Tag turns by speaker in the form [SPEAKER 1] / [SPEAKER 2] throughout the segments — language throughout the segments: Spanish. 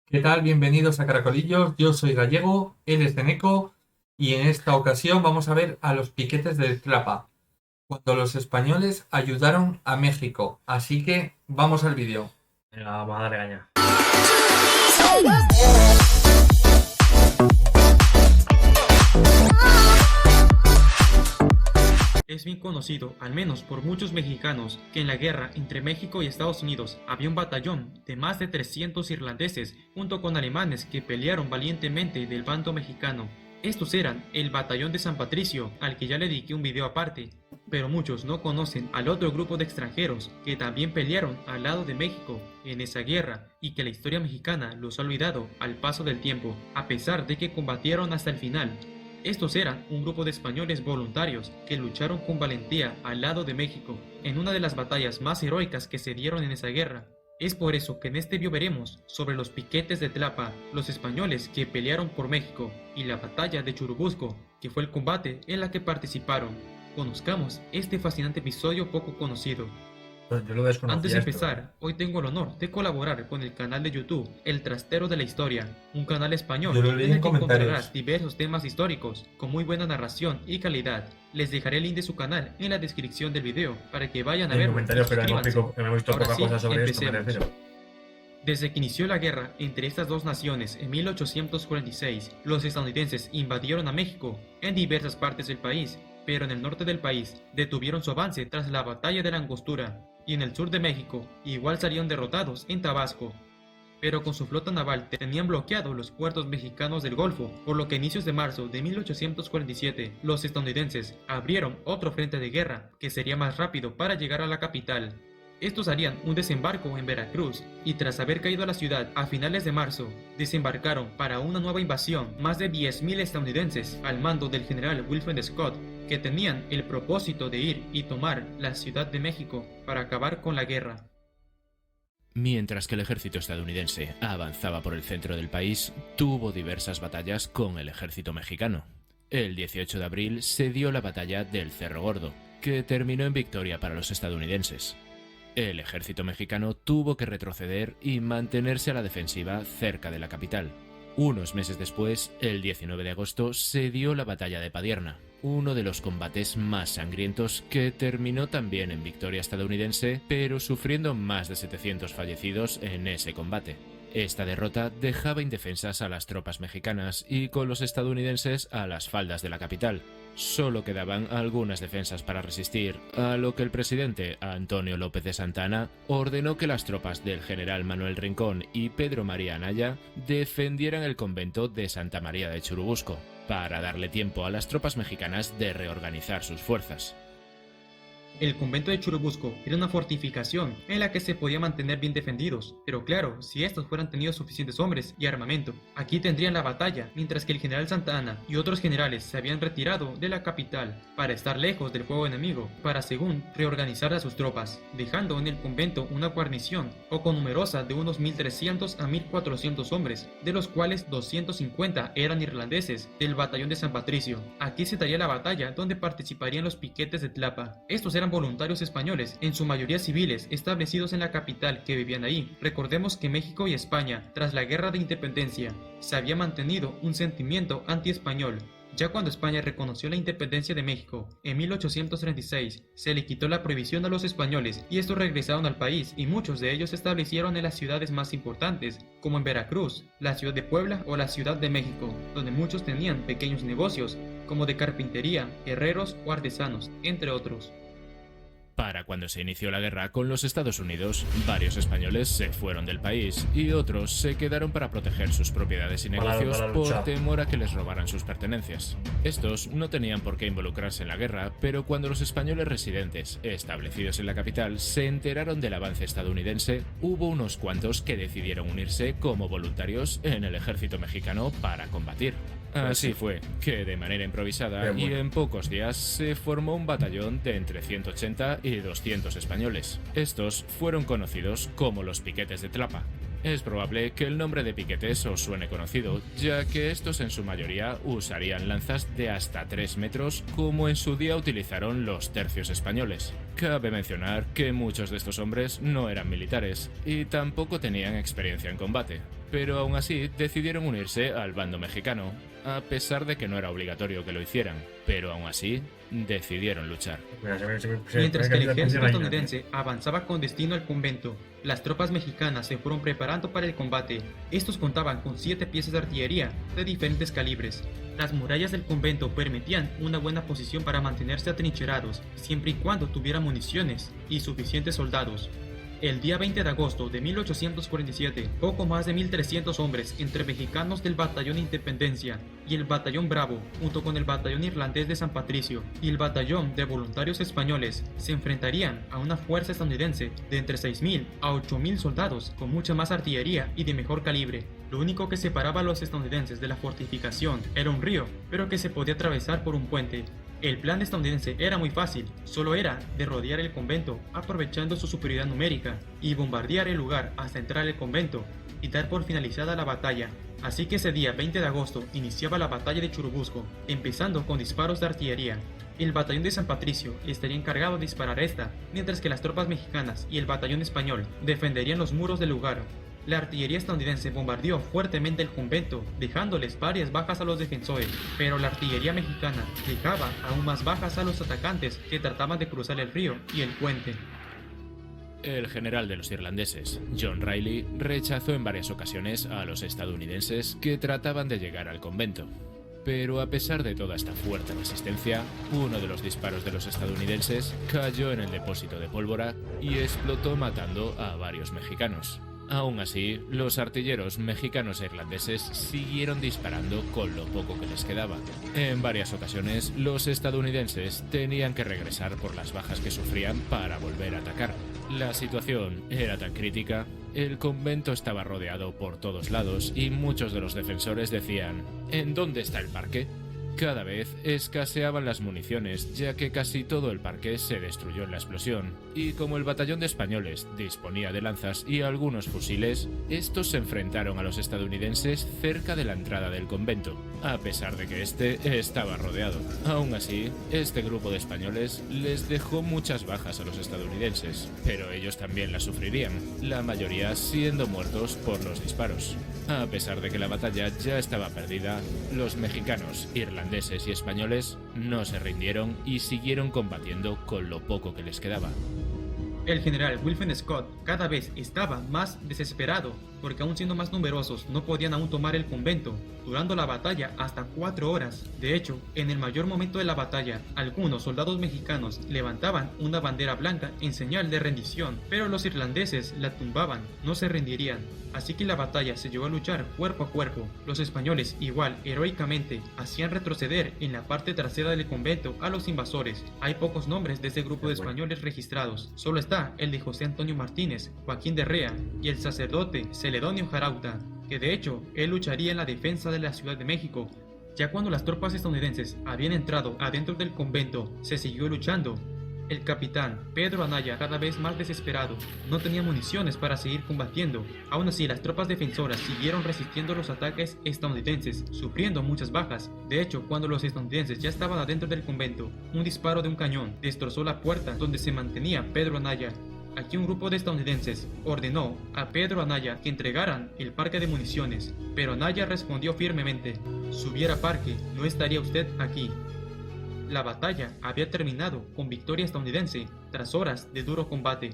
[SPEAKER 1] ¿Qué tal? Bienvenidos a Caracolillos. Yo soy Gallego, él es Ceneco y en esta ocasión vamos a ver a los piquetes del Tlapa, cuando los españoles ayudaron a México. Así que vamos al vídeo.
[SPEAKER 2] Venga, vamos a darle caña.
[SPEAKER 3] Es bien conocido, al menos por muchos mexicanos, que en la guerra entre México y Estados Unidos había un batallón de más de 300 irlandeses junto con alemanes que pelearon valientemente del bando mexicano. Estos eran el Batallón de San Patricio, al que ya le dediqué un video aparte, pero muchos no conocen al otro grupo de extranjeros que también pelearon al lado de México en esa guerra y que la historia mexicana los ha olvidado al paso del tiempo, a pesar de que combatieron hasta el final. Estos eran un grupo de españoles voluntarios que lucharon con valentía al lado de México en una de las batallas más heroicas que se dieron en esa guerra. Es por eso que en este video veremos sobre los piquetes de Tlapa, los españoles que pelearon por México y la batalla de Churubusco, que fue el combate en la que participaron. Conozcamos este fascinante episodio poco conocido.
[SPEAKER 2] Yo lo desconocía.
[SPEAKER 3] Antes de empezar, hoy tengo el honor de colaborar con el canal de YouTube El Trastero de la Historia, un canal español
[SPEAKER 1] Yo lo leí
[SPEAKER 3] en el
[SPEAKER 1] en
[SPEAKER 3] que
[SPEAKER 1] comentarios.
[SPEAKER 3] encontrarás diversos temas históricos con muy buena narración y calidad. Les dejaré el link de su canal en la descripción del video para que vayan a
[SPEAKER 2] En
[SPEAKER 3] verlo.
[SPEAKER 2] comentarios, pero
[SPEAKER 3] Suscríbanse.
[SPEAKER 2] hemos visto
[SPEAKER 3] Ahora
[SPEAKER 2] poca
[SPEAKER 3] sí,
[SPEAKER 2] cosa sobre esto, me
[SPEAKER 3] empecemos.
[SPEAKER 2] refiero.
[SPEAKER 3] Desde que inició la guerra entre estas dos naciones en 1846, los estadounidenses invadieron a México en diversas partes del país, pero en el norte del país detuvieron su avance tras la batalla de la Angostura, y en el sur de México igual salieron derrotados en Tabasco. Pero con su flota naval tenían bloqueados los puertos mexicanos del Golfo, por lo que a inicios de marzo de 1847 los estadounidenses abrieron otro frente de guerra que sería más rápido para llegar a la capital. Estos harían un desembarco en Veracruz y tras haber caído a la ciudad a finales de marzo, desembarcaron para una nueva invasión más de 10.000 estadounidenses al mando del general Wilfred Scott, que tenían el propósito de ir y tomar la Ciudad de México para acabar con la guerra.
[SPEAKER 4] Mientras que el ejército estadounidense avanzaba por el centro del país, tuvo diversas batallas con el ejército mexicano. El 18 de abril se dio la batalla del Cerro Gordo, que terminó en victoria para los estadounidenses. El ejército mexicano tuvo que retroceder y mantenerse a la defensiva cerca de la capital. Unos meses después, el 19 de agosto, se dio la batalla de Padierna, uno de los combates más sangrientos que terminó también en victoria estadounidense, pero sufriendo más de 700 fallecidos en ese combate. Esta derrota dejaba indefensas a las tropas mexicanas y con los estadounidenses a las faldas de la capital. Solo quedaban algunas defensas para resistir, a lo que el presidente Antonio López de Santa Anna ordenó que las tropas del general Manuel Rincón y Pedro María Anaya defendieran el convento de Santa María de Churubusco, para darle tiempo a las tropas mexicanas de reorganizar sus fuerzas.
[SPEAKER 3] El convento de Churubusco era una fortificación en la que se podía mantener bien defendidos, pero claro, si estos fueran tenido suficientes hombres y armamento. Aquí tendrían la batalla, mientras que el general Santa Anna y otros generales se habían retirado de la capital para estar lejos del fuego enemigo, para según reorganizar a sus tropas, dejando en el convento una guarnición poco numerosa de unos 1.300 a 1.400 hombres, de los cuales 250 eran irlandeses del batallón de San Patricio. Aquí se daría la batalla donde participarían los piquetes de Tlapa. Estos eran voluntarios españoles, en su mayoría civiles, establecidos en la capital que vivían ahí. Recordemos que México y España, tras la Guerra de Independencia, se había mantenido un sentimiento anti-español. Ya cuando España reconoció la independencia de México, en 1836, se le quitó la prohibición a los españoles y estos regresaron al país y muchos de ellos se establecieron en las ciudades más importantes, como en Veracruz, la ciudad de Puebla o la Ciudad de México, donde muchos tenían pequeños negocios, como de carpintería, herreros o artesanos, entre otros.
[SPEAKER 4] Para cuando se inició la guerra con los Estados Unidos, varios españoles se fueron del país y otros se quedaron para proteger sus propiedades y negocios
[SPEAKER 2] para
[SPEAKER 4] por
[SPEAKER 2] luchar.
[SPEAKER 4] temor a que les robaran sus pertenencias. Estos no tenían por qué involucrarse en la guerra, pero cuando los españoles residentes establecidos en la capital se enteraron del avance estadounidense, hubo unos cuantos que decidieron unirse como voluntarios en el ejército mexicano para combatir. Así fue, que de manera improvisada y en pocos días se formó un batallón de entre 180 y 200 españoles. Estos fueron conocidos como los piquetes de Tlapa. Es probable que el nombre de piquetes os suene conocido, ya que estos en su mayoría usarían lanzas de hasta 3 metros como en su día utilizaron los tercios españoles. Cabe mencionar que muchos de estos hombres no eran militares y tampoco tenían experiencia en combate. pero aún así decidieron unirse al bando mexicano, a pesar de que no era obligatorio que lo hicieran, pero aún así decidieron luchar.
[SPEAKER 3] Mientras que el ejército estadounidense avanzaba con destino al convento, las tropas mexicanas se fueron preparando para el combate. Estos contaban con 7 piezas de artillería de diferentes calibres. Las murallas del convento permitían una buena posición para mantenerse atrincherados, siempre y cuando tuvieran municiones y suficientes soldados. El día 20 de agosto de 1847, poco más de 1.300 hombres entre mexicanos del Batallón Independencia y el Batallón Bravo, junto con el Batallón Irlandés de San Patricio y el Batallón de Voluntarios Españoles, se enfrentarían a una fuerza estadounidense de entre 6.000 a 8.000 soldados con mucha más artillería y de mejor calibre. Lo único que separaba a los estadounidenses de la fortificación era un río, pero que se podía atravesar por un puente. El plan estadounidense era muy fácil, solo era de rodear el convento aprovechando su superioridad numérica y bombardear el lugar hasta entrar al convento y dar por finalizada la batalla. Así que ese día 20 de agosto iniciaba la batalla de Churubusco, empezando con disparos de artillería. El batallón de San Patricio estaría encargado de disparar esta, mientras que las tropas mexicanas y el batallón español defenderían los muros del lugar. La artillería estadounidense bombardeó fuertemente el convento, dejándoles varias bajas a los defensores, pero la artillería mexicana dejaba aún más bajas a los atacantes que trataban de cruzar el río y el puente.
[SPEAKER 4] El general de los irlandeses, John Riley, rechazó en varias ocasiones a los estadounidenses que trataban de llegar al convento. Pero a pesar de toda esta fuerte resistencia, uno de los disparos de los estadounidenses cayó en el depósito de pólvora y explotó matando a varios mexicanos. Aún así, los artilleros mexicanos e irlandeses siguieron disparando con lo poco que les quedaba. En varias ocasiones, los estadounidenses tenían que regresar por las bajas que sufrían para volver a atacar. La situación era tan crítica, el convento estaba rodeado por todos lados y muchos de los defensores decían: ¿en dónde está el parque? Cada vez escaseaban las municiones, ya que casi todo el parque se destruyó en la explosión, y como el batallón de españoles disponía de lanzas y algunos fusiles, estos se enfrentaron a los estadounidenses cerca de la entrada del convento, a pesar de que este estaba rodeado. Aún así, este grupo de españoles les dejó muchas bajas a los estadounidenses, pero ellos también las sufrirían, la mayoría siendo muertos por los disparos. A pesar de que la batalla ya estaba perdida, los mexicanos, irlandeses y españoles no se rindieron y siguieron combatiendo con lo poco que les quedaba.
[SPEAKER 3] El general Wilfred Scott cada vez estaba más desesperado, porque aún siendo más numerosos no podían aún tomar el convento, durando la batalla hasta 4 horas. De hecho, en el mayor momento de la batalla, algunos soldados mexicanos levantaban una bandera blanca en señal de rendición, pero los irlandeses la tumbaban, no se rendirían. Así que la batalla se llegó a luchar cuerpo a cuerpo. Los españoles igual heroicamente hacían retroceder en la parte trasera del convento a los invasores. Hay pocos nombres de este grupo de españoles registrados, solo está el de José Antonio Martínez, Joaquín de Rea y el sacerdote Celedonio Jarauta, que de hecho él lucharía en la defensa de la Ciudad de México. Ya cuando las tropas estadounidenses habían entrado adentro del convento, se siguió luchando. El capitán Pedro Anaya, cada vez más desesperado, no tenía municiones para seguir combatiendo. Aún así, las tropas defensoras siguieron resistiendo los ataques estadounidenses, sufriendo muchas bajas. De hecho, cuando los estadounidenses ya estaban adentro del convento, un disparo de un cañón destrozó la puerta donde se mantenía Pedro Anaya. Aquí un grupo de estadounidenses ordenó a Pedro Anaya que entregaran el parque de municiones, pero Anaya respondió firmemente: si hubiera parque, no estaría usted aquí. La batalla había terminado con victoria estadounidense tras horas de duro combate.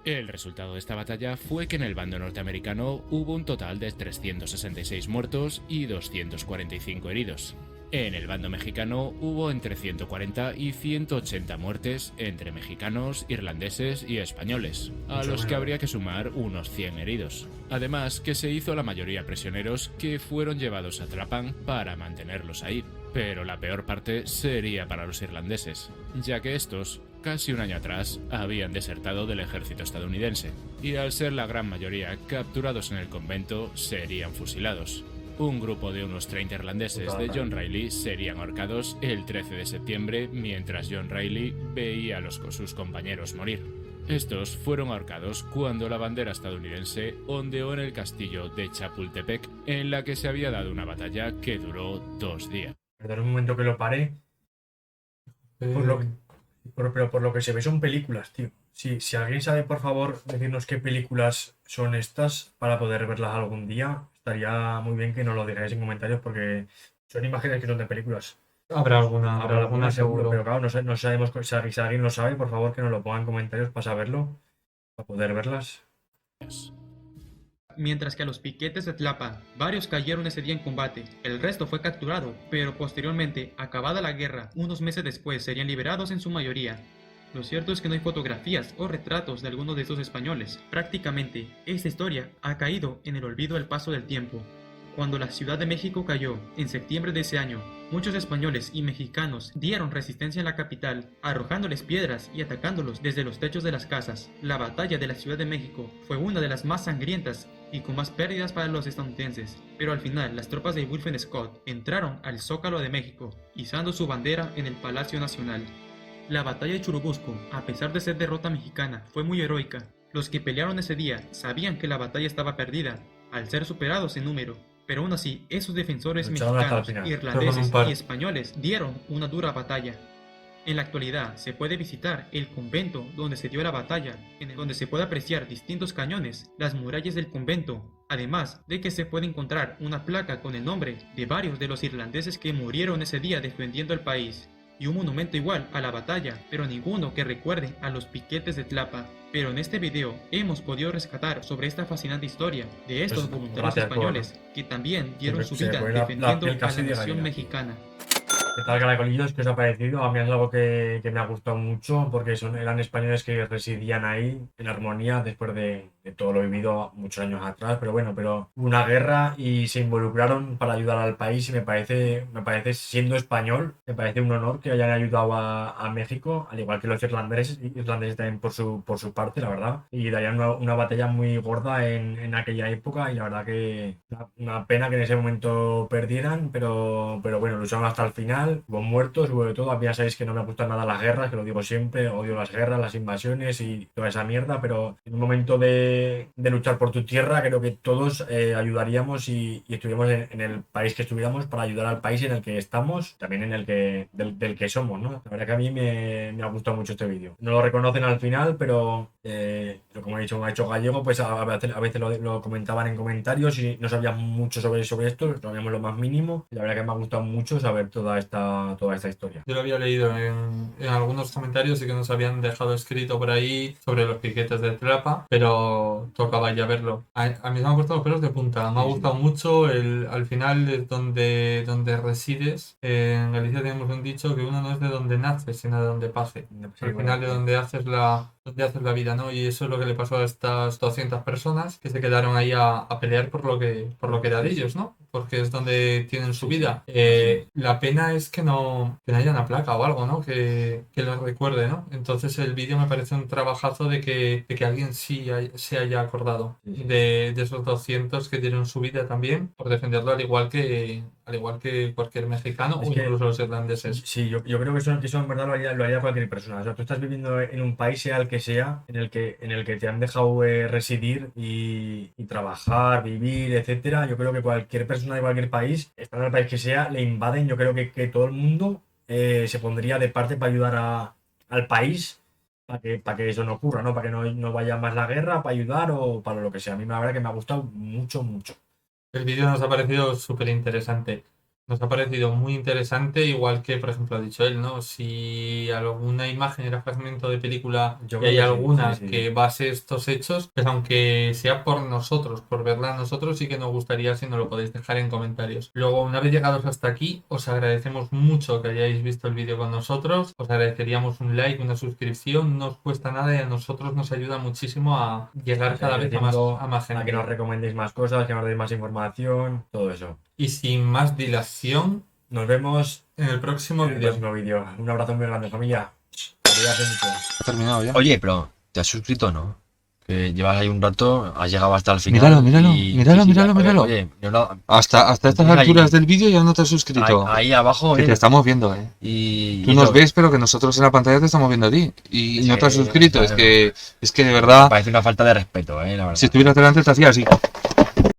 [SPEAKER 4] El resultado de esta batalla fue que en el bando norteamericano hubo un total de 366 muertos y 245 heridos. En el bando mexicano hubo entre 140 y 180 muertes entre mexicanos, irlandeses y españoles, a los que habría que sumar unos 100 heridos. Además, que se hizo a la mayoría prisioneros que fueron llevados a Trapán para mantenerlos ahí. Pero la peor parte sería para los irlandeses, ya que estos, casi un año atrás, habían desertado del ejército estadounidense, y al ser la gran mayoría capturados en el convento, serían fusilados. Un grupo de unos 30 irlandeses de John Riley serían ahorcados el 13 de septiembre mientras John Riley veía a sus compañeros morir. Estos fueron ahorcados cuando la bandera estadounidense ondeó en el castillo de Chapultepec, en la que se había dado una batalla que duró 2 días.
[SPEAKER 2] Perdón un momento que lo paré. Pero por lo que se ve son películas, tío. Si alguien sabe, por favor, decirnos qué películas son estas para poder verlas algún día, estaría muy bien que nos lo digáis en comentarios porque son imágenes que son de películas.
[SPEAKER 1] Habrá alguna
[SPEAKER 2] Habrá
[SPEAKER 1] seguro.
[SPEAKER 2] pero claro, no sabemos si alguien lo sabe, por favor que nos lo ponga en comentarios para saberlo, para poder verlas.
[SPEAKER 3] Mientras que a los piquetes de Tlapa, varios cayeron ese día en combate, el resto fue capturado, pero posteriormente, acabada la guerra, unos meses después serían liberados en su mayoría. Lo cierto es que no hay fotografías o retratos de algunos de estos españoles. Prácticamente, esta historia ha caído en el olvido al paso del tiempo. Cuando la Ciudad de México cayó, en septiembre de ese año, muchos españoles y mexicanos dieron resistencia en la capital, arrojándoles piedras y atacándolos desde los techos de las casas. La batalla de la Ciudad de México fue una de las más sangrientas y con más pérdidas para los estadounidenses, pero al final las tropas de Wilfred Scott entraron al Zócalo de México, izando su bandera en el Palacio Nacional. La batalla de Churubusco, a pesar de ser derrota mexicana, fue muy heroica. Los que pelearon ese día sabían que la batalla estaba perdida, al ser superados en número, pero aún así esos defensores
[SPEAKER 2] Lucharon hasta el
[SPEAKER 3] mexicanos,
[SPEAKER 2] final.
[SPEAKER 3] irlandeses y españoles dieron una dura batalla. En la actualidad se puede visitar el convento donde se dio la batalla, donde se puede apreciar distintos cañones, las murallas del convento, además de que se puede encontrar una placa con el nombre de varios de los irlandeses que murieron ese día defendiendo el país, y un monumento igual a la batalla, pero ninguno que recuerde a los piquetes de Tlapa. Pero en este video hemos podido rescatar sobre esta fascinante historia de estos voluntarios españoles que también dieron su vida defendiendo a la nación mexicana.
[SPEAKER 2] ¿Qué tal, caracolillos? ¿Qué os ha parecido? A mí es algo que me ha gustado mucho porque eran españoles que residían ahí en armonía después de todo lo vivido muchos años atrás, pero bueno, hubo una guerra y se involucraron para ayudar al país y me parece siendo español, me parece un honor que hayan ayudado a México, al igual que los irlandeses también por su parte, la verdad, y darían una batalla muy gorda en aquella época y la verdad que una pena que en ese momento perdieran, pero bueno, lucharon hasta el final, hubo muertos, hubo de todo. Ya sabéis que no me gustan nada las guerras, que lo digo siempre, odio las guerras, las invasiones y toda esa mierda, pero en un momento de luchar por tu tierra creo que todos ayudaríamos y estuviéramos en el país que estuviéramos para ayudar al país en el que estamos, también en el que del que somos, ¿no? La verdad que a mí me ha gustado mucho este vídeo. No lo reconocen al final, pero como he dicho, ha hecho Gallego, pues a veces lo comentaban en comentarios y no sabíamos mucho sobre esto, sabíamos lo más mínimo y la verdad que me ha gustado mucho saber toda esta historia.
[SPEAKER 1] Yo lo había leído en algunos comentarios y que nos habían dejado escrito por ahí sobre los piquetes de Tlapa, pero tocaba ya verlo. A mí me han puesto los pelos de punta, me ha gustado mucho al final es donde resides. En Galicia tenemos un dicho que uno no es de donde nace, sino de donde pase. Al final de donde haces la vida, ¿no? Y eso es lo que le pasó a estas 200 personas que se quedaron ahí a pelear por lo que era de ellos, ¿no? Porque es donde tienen su vida. La pena es que no haya una placa o algo, ¿no? Que lo recuerde, ¿no? Entonces el vídeo me parece un trabajazo de que alguien sí se haya acordado de esos 200 que dieron su vida también por defenderlo, al igual que cualquier mexicano o incluso los irlandeses.
[SPEAKER 2] Sí, yo creo que eso en verdad lo haría cualquier persona. O sea, tú estás viviendo en un país, sea el que sea, en el que te han dejado residir y trabajar, vivir, etcétera. Yo creo que cualquier persona de cualquier país, está en el país que sea, le invaden. Yo creo que todo el mundo se pondría de parte para ayudar al país para que eso no ocurra, ¿no? Para que no vaya más la guerra, para ayudar o para lo que sea. A mí la verdad que me ha gustado mucho, mucho.
[SPEAKER 1] El vídeo nos ha parecido súper interesante. Nos ha parecido muy interesante, igual que, por ejemplo, ha dicho él, ¿no? Si alguna imagen era fragmento de película y hay alguna que base estos hechos, pues aunque sea por nosotros, por verla a nosotros, sí que nos gustaría si nos lo podéis dejar en comentarios. Luego, una vez llegados hasta aquí, os agradecemos mucho que hayáis visto el vídeo con nosotros. Os agradeceríamos un like, una suscripción, no os cuesta nada y a nosotros nos ayuda muchísimo a llegar cada vez a más gente.
[SPEAKER 2] A que nos recomendéis más cosas, que nos deis más información, todo eso.
[SPEAKER 1] Y sin más dilación,
[SPEAKER 2] nos vemos
[SPEAKER 1] en el próximo
[SPEAKER 2] vídeo. Un abrazo muy grande, familia.
[SPEAKER 5] Ha terminado ya.
[SPEAKER 6] Oye, pero ¿te has suscrito, no? Que llevas ahí un rato, has llegado hasta el final.
[SPEAKER 5] Míralo.
[SPEAKER 6] Oye,
[SPEAKER 5] hasta estas alturas del vídeo ya no te has suscrito.
[SPEAKER 6] Ahí abajo.
[SPEAKER 5] Que te estamos viendo, Tú nos ves, pero que nosotros en la pantalla te estamos viendo a ti. Y no te has suscrito. Es que de verdad.
[SPEAKER 6] Parece una falta de respeto, la verdad.
[SPEAKER 5] Si estuvieras delante te hacía así.